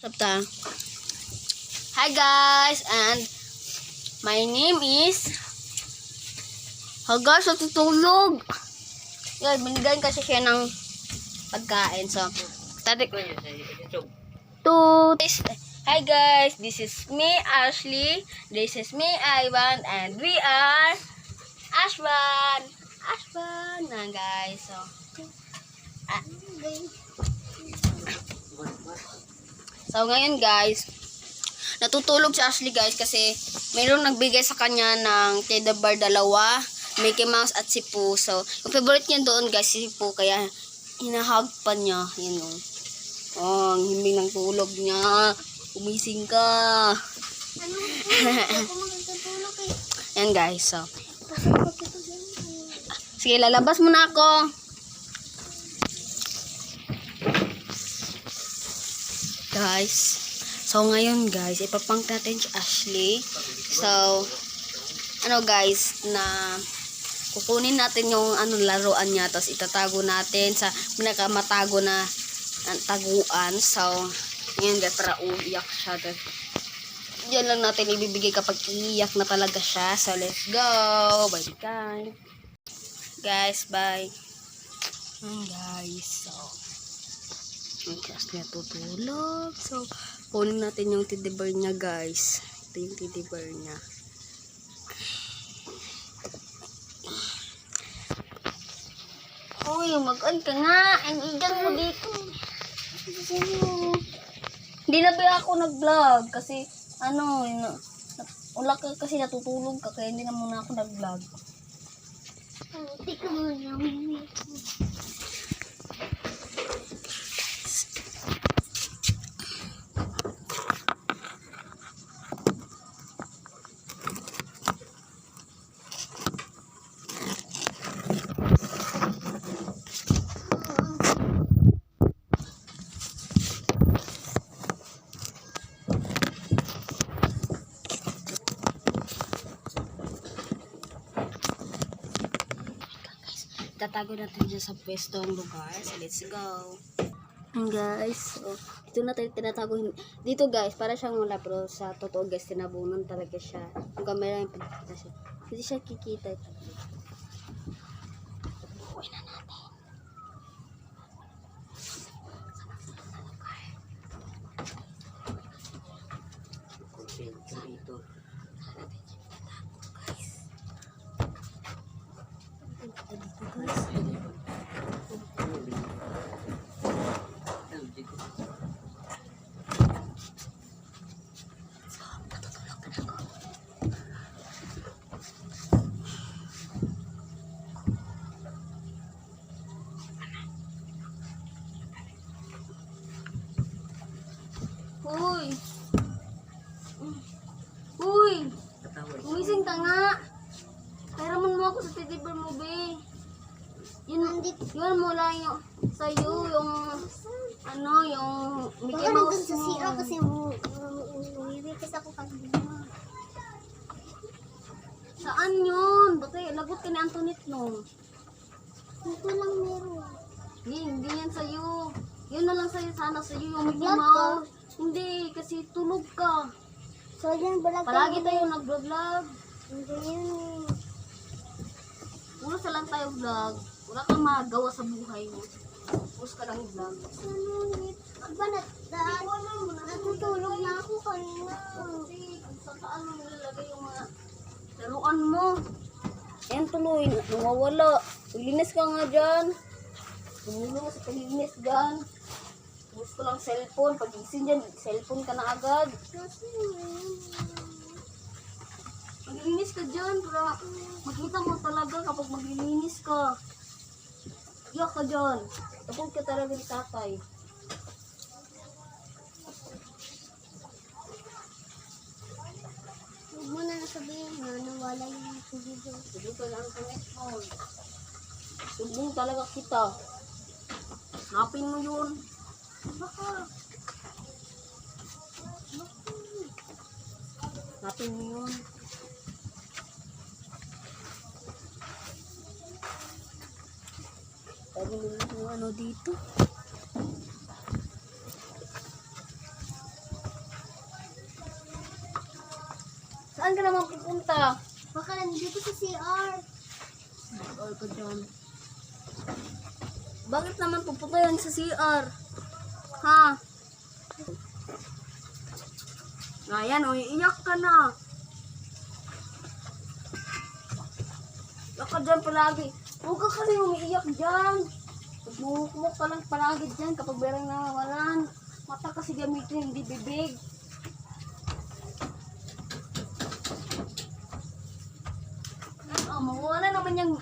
Sabta. Hi guys, and my name is Hagas sa tutulog. Yan, binigyan kasi siya ng pagkain. So, tatik. Hi guys, this is me, Ashley. This is me, Ivan, and we are Ashwan na guys. So ngayon guys, natutulog si Ashley guys kasi mayroong nagbigay sa kanya ng teddy bear dalawa, Mickey Mouse at si Pooh. So yung favorite niya doon guys si Pooh, kaya hinahag pa niya. Yun o. Oh, ang himbing ng tulog niya. Umising ka. Yan guys. So sige, lalabas muna ako. Guys, so ngayon guys, ipaprank natin si Ashley. So, ano guys, na kukunin natin yung laruan niya, tapos itatago natin sa pinakamatago na taguan. So, ngayon guys, para umiyak siya. Diyan lang natin ibibigay kapag iiyak na talaga siya. So, let's go. Bye guys. Guys, bye. Guys, so just niya tutulog. So, kunin natin yung teddy bear niya guys. Ito yung teddy bear niya. Uy, mag-on ka nga. Ang igang mo dito. Hindi na ba ako nag-vlog? Kasi, wala ka kasi natutulog ka. Kaya hindi na muna ako nag-vlog. Tika mo na. Tatago natin dyan sa pwestong lugar. So, let's go. Guys, so, ito natin tinatago. Dito guys, para siyang wala. Pero sa totoo guys, tinabunan talaga siya. Yung camera yung pinakita siya. Hindi siya kikita. Uwi na natin. Dito. Uy! Uy! Umising ka nga! Kairamon mo ako sa teddy bear mo, be. Yun mo lang yung sa'yo, yung yung Mickey Mouse mo. Sa CR kasi umiwikas ako kanina. Saan yun? Bakit lagot ka ni Antoinette no? Ito lang meron. Hindi yan sa'yo. Yun na lang sa'yo, sana sa'yo yung Mickey Mouse. Hindi, kasi tulog ka. So yan, palagi tayo nag-vlog. Hindi yun. Puro sa lang tayo vlog. Wala kang magawa sa buhay mo. Pus ka lang vlog. Aba, natutulog na ako kanina. Sa taan mo nilalagay yung mga laruan mo. Ayan tuloy, nawawala. Paglinis ka nga dyan. Tumulong mo sa paglinis dyan. Pus ko lang cellphone. Pag-isin dyan, cellphone ka na agad. Maglilinis ka dyan para makita mo talaga kapag maglilinis ka. Iyak ka dyan. Tapos ka talaga ni tatay. Huwag mo na nasabihin na nawala yung video. Sige ka lang sa netphone. Subong talaga kita. Hanapin mo yun. Baka. Hanapin mo yun. Sabi nila yung dito. Saan ka naman pupunta? Baka nandito sa CR. Or ka dyan. Bakit naman pupunta yan sa CR? Ha? Ayan, o, iiyak ka na. Iyak ka dyan palagi. Huwag ka kasi umiiyak dyan. Magmumukmuk ka lang palagi dyan kapag berang nawawalan. Mata kasi gamitin, hindi bibig. Oh, mawawala naman yung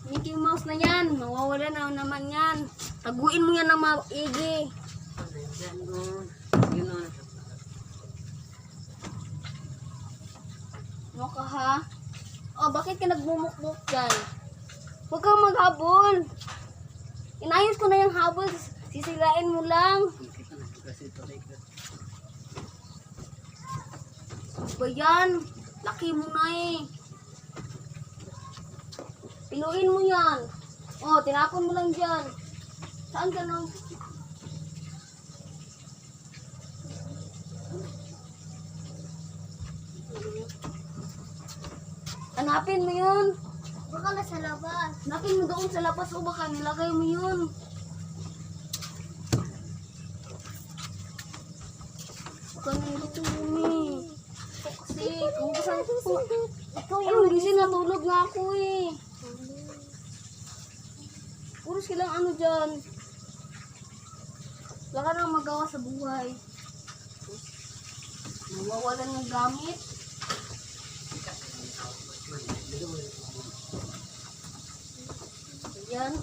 Mickey Mouse na yan. Mawawala na naman yan. Taguin mo yan ng maigi. Ano ka ha? Oh, bakit ka nagmumukmuk dyan? Huwag kang maghabol. Inayos ko na yung habol. Sisilain mo lang. Ba yan? Laki mo na eh. Piluin mo yan. Oh, tinapon mo lang dyan. Saan ka nang... Hanapin mo yun. Baka nasa labas. Hanapin mo doon sa labas o baka nilagay mo yun. Baka nilito yun eh. Kasi, kumukasan ko. Ikaw Ay, hindi natulog nga ako eh. Puro silang ano dyan. Wala ka nang magawa sa buhay. Nawawalan ng gamit. Ayan.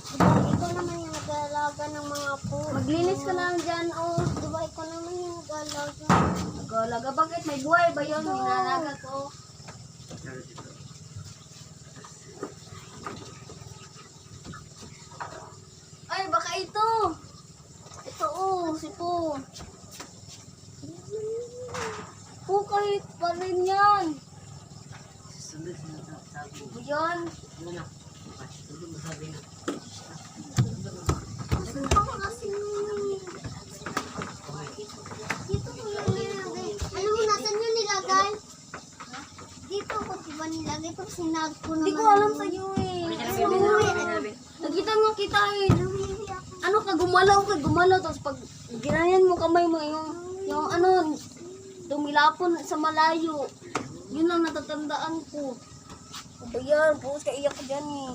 Diba ikaw naman yung nag-aalaga ng mga po. Maglinis ka lang dyan, oh. Diba ikaw naman yung nag-aalaga. Nagalaga, bakit? May buhay ba yun? Ninalaga ko. Ay, baka ito. Ito, oh, si Po. Po, kahit pa rin yan. Ayan. Ako kasi dito ko yung nilagay. Alam mo, nasan yung nilagay? Dito ko diba nilagay? Tapos sinag ko naman. Hindi ko alam sa'yo eh. Nakita nga kita eh. Ano ka, gumalaw ka, gumalaw. Tapos pag ginayan mo kamay mo, yung ano, dumilapon sa malayo. Yun ang natatandaan ko. O ba yan? Puros ka iyak ka dyan eh.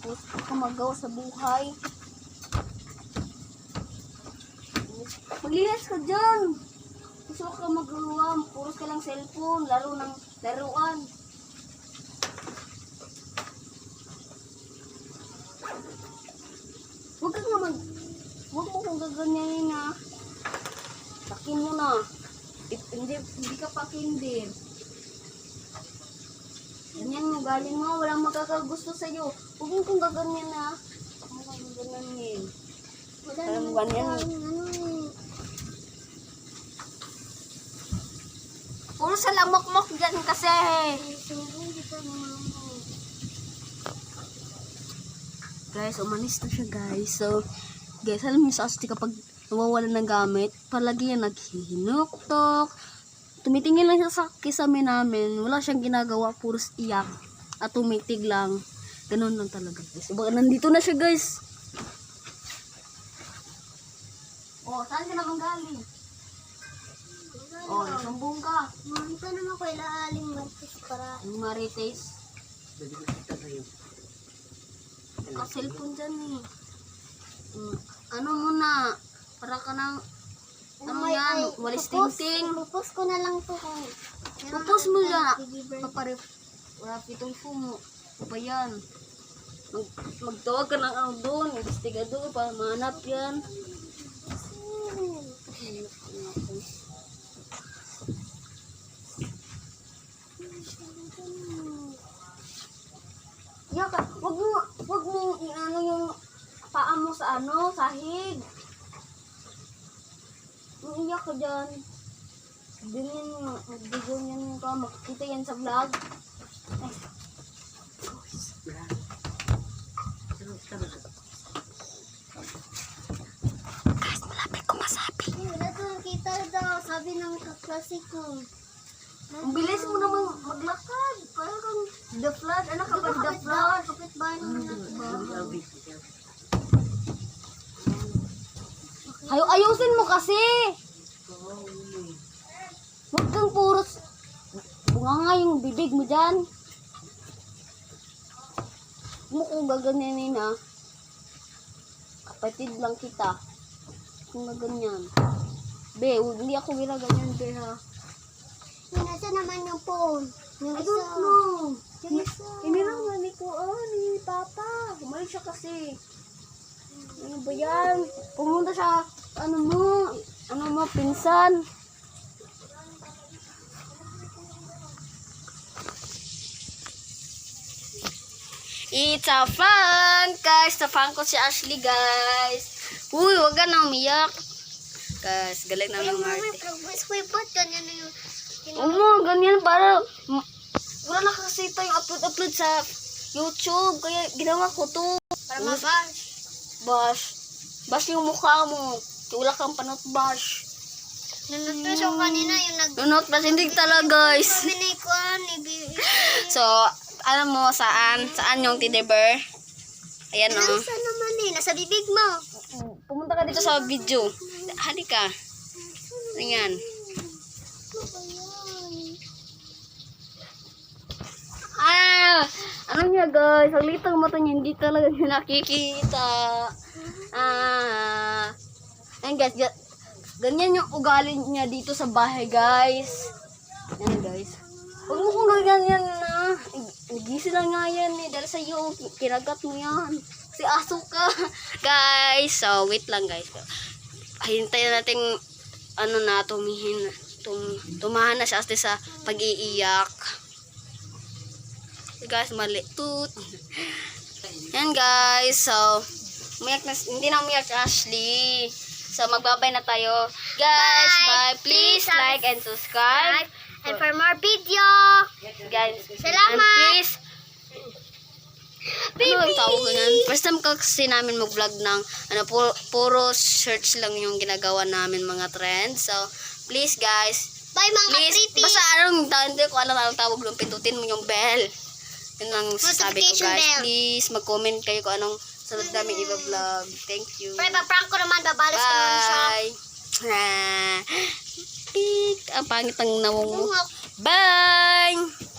Puros ka magawa sa buhay. Maglinis ka dyan. Gusto ka magawa. Puros ka lang cellphone. Laro ng laruan. Huwag ka naman. Huwag mo kong gaganyanin ha. Takin mo na. Hindi ka pakindin. Ganyan mo, galing mo, walang makakagusto sa'yo. Huwag mo kong gaganyan ha. Huwag mo kong gaganyanin. Alam mo ganyan eh. Puro sa lamok-mok dyan kasi. Guys, umanis na siya guys. So, guys, alam niyo sa Asti kapag nawawalan ng gamit, palagi yan naghihinuktok. Tumitingin lang siya sa kisame namin. Wala siyang ginagawa, puros iyak. At tumitig lang. Ganun lang talaga guys. Baka nandito na siya guys. Oh, saan ka naman galing? Oh, nasumbong ka. Ito naman ko ilaaling martis para. Yung marites. Cellphone dyan eh. Ano muna? Para ka nang ano yan? Walis ting-ting. Pupus ko na lang to kung. Pupus mo yan. Rapitong po mo. O ba yan? Magtawag ka ng ano doon. Investigador para mahanap yan. Yaka, wag mo ano yung paa mo sa ano, sahig. Umiyak ka dyan. Ganyan ka, makikita yan sa vlog. Ay. Guys, malapit ko masabi. Wala to kita daw, sabi ng kaklase ko. Ang bilis mo namang maglakad. Parang kang the flood. Ano ka ba the flood? Kapit bahay naman natin. Ayusin mo kasi. Huwag kang puros. Bunga nga yung bibig mo dyan. Mo ko gaganyanin ha. Kapatid lang kita. Kung ganyan. Be, hindi ako ginaganyan, be ha. Nasa naman yung phone. Yung I isa. don't know. Yung isa. Hindi lang nga ni ni Papa. Umalis siya kasi. Ano ba yan? Pumunta siya, ano mo, pinsan. It's a prank, guys. Na-prank ko si Ashley, guys. Uy, wag ka na umiyak. Guys, galing na yung Marte. Progress ko yung ba't ganyan na yung... Ganyan para wala na kasi tayong upload sa YouTube. Kaya ginawa ko to. Para mabash. Bash yung mukha mo. Wala kang panot bash. Nanotos ako kanina yung nag... Nunot bash, hindi talaga, guys. Sabi na ikuan, So, alam mo saan yung teddy bear? Ayan o. Nasa naman eh, nasa bibig mo. Pumunta ka dito sa video. Halika. Ayan. Ano niya, guys? Ang litang mata niya, hindi talaga niya nakikita. Ayan, guys. Ganyan yung ugali niya dito sa bahay, guys. Ayan, guys. Huwag mo kung ganyan na. Gising lang nga yan eh. Dahil sa'yo, kinagat mo yan. Kasi aso ka. Guys, so wait lang, guys. Hintayin natin, tumahan na siya sa pag-iiyak. Guys, mali. Toot. Yan, guys. So, hindi na umiyak si Ashley. So, magbabay na tayo. Guys, bye. Please like and subscribe. And for more video. Guys, Salamat. and please, ano ang tawag ganun? First time kasi namin mag-vlog ng, puro search lang yung ginagawa namin mga trends. So, please guys, Bye mga please, pretty. basta hindi ko alam anong tawag doon, pindutin mo yung bell. Yun lang sabi ko, Notification guys. bell. Please, mag-comment kayo kung anong sunod namin i-vlog. Thank you. Pero pa-prank ko naman, babalas ko naman siya. Bye. Ang pangit ang nawong mo. Bunga. Bye!